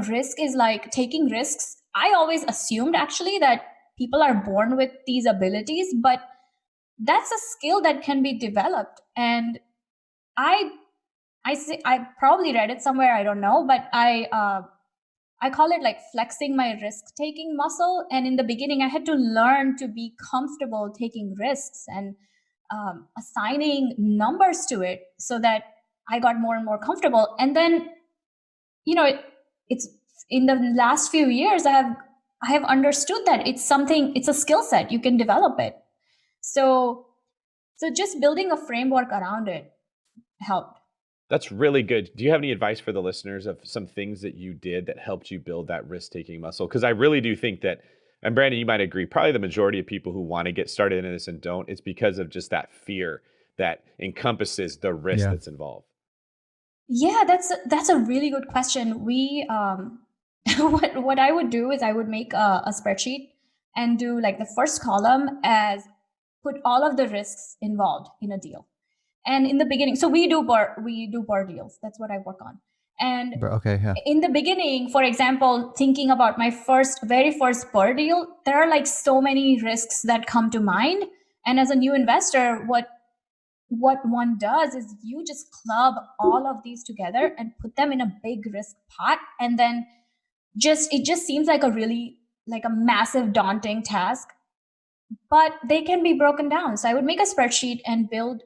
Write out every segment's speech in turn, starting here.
risk is like taking risks. I always assumed actually that people are born with these abilities, but that's a skill that can be developed. And I probably read it somewhere, I don't know, but I call it like flexing my risk-taking muscle. And in the beginning, I had to learn to be comfortable taking risks and assigning numbers to it so that I got more and more comfortable. And then, it's in the last few years, I have understood that it's a skill set. You can develop it. So just building a framework around it helped. That's really good. Do you have any advice for the listeners of some things that you did that helped you build that risk-taking muscle? Because I really do think that, and Brandon, you might agree, probably the majority of people who want to get started in this and don't, it's because of just that fear that encompasses the risk that's involved. Yeah, that's a really good question. We what I would do is I would make a spreadsheet and do like the first column as put all of the risks involved in a deal. And in the beginning, so we do BRRRR deals. That's what I work on. And in the beginning, for example, thinking about my very first BRRRR deal, there are like so many risks that come to mind. And as a new investor, what one does is you just club all of these together and put them in a big risk pot. And then it just seems like a massive daunting task, but they can be broken down. So I would make a spreadsheet and build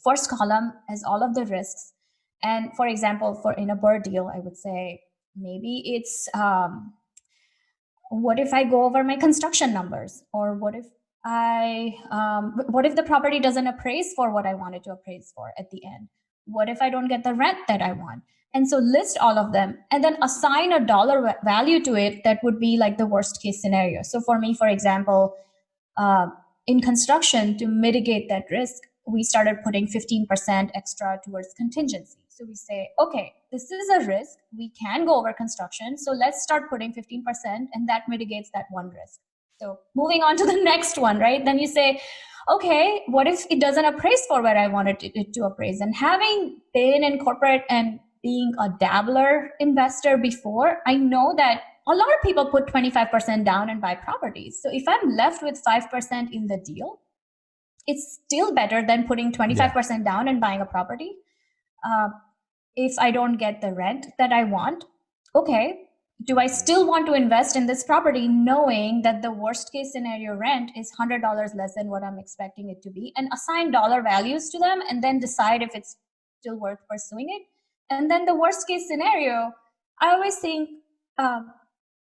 first column as all of the risks. And for example, in a BRRRR deal, I would say maybe it's what if I go over my construction numbers, or what if the property doesn't appraise for what I wanted to appraise for at the end? What if I don't get the rent that I want? And so list all of them and then assign a dollar value to it that would be like the worst case scenario. So for me, for example, in construction, to mitigate that risk, we started putting 15% extra towards contingency. So we say, okay, this is a risk. We can go over construction. So let's start putting 15%, and that mitigates that one risk. So moving on to the next one, right? Then you say, okay, what if it doesn't appraise for where I wanted it to appraise? And having been in corporate and being a dabbler investor before, I know that a lot of people put 25% down and buy properties. So if I'm left with 5% in the deal, it's still better than putting 25% down and buying a property. If I don't get the rent that I want, okay, do I still want to invest in this property knowing that the worst case scenario rent is $100 less than what I'm expecting it to be, and assign dollar values to them and then decide if it's still worth pursuing it? And then the worst case scenario, I always think,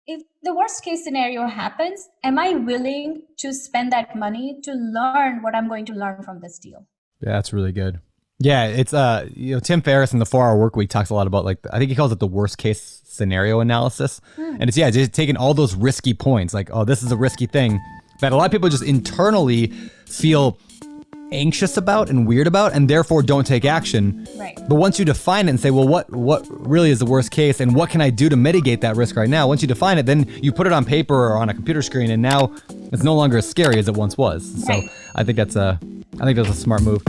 if the worst case scenario happens, am I willing to spend that money to learn what I'm going to learn from this deal? Yeah, that's really good. Yeah, it's Tim Ferriss in the 4-Hour Workweek talks a lot about, like, I think he calls it the worst case scenario analysis. And it's just taking all those risky points, like, oh, this is a risky thing that a lot of people just internally feel anxious about and weird about, and therefore don't take action. Right. But once you define it and say, well, what really is the worst case, and what can I do to mitigate that risk right now? Once you define it, then you put it on paper or on a computer screen, and now it's no longer as scary as it once was. Right. So I think that's a smart move.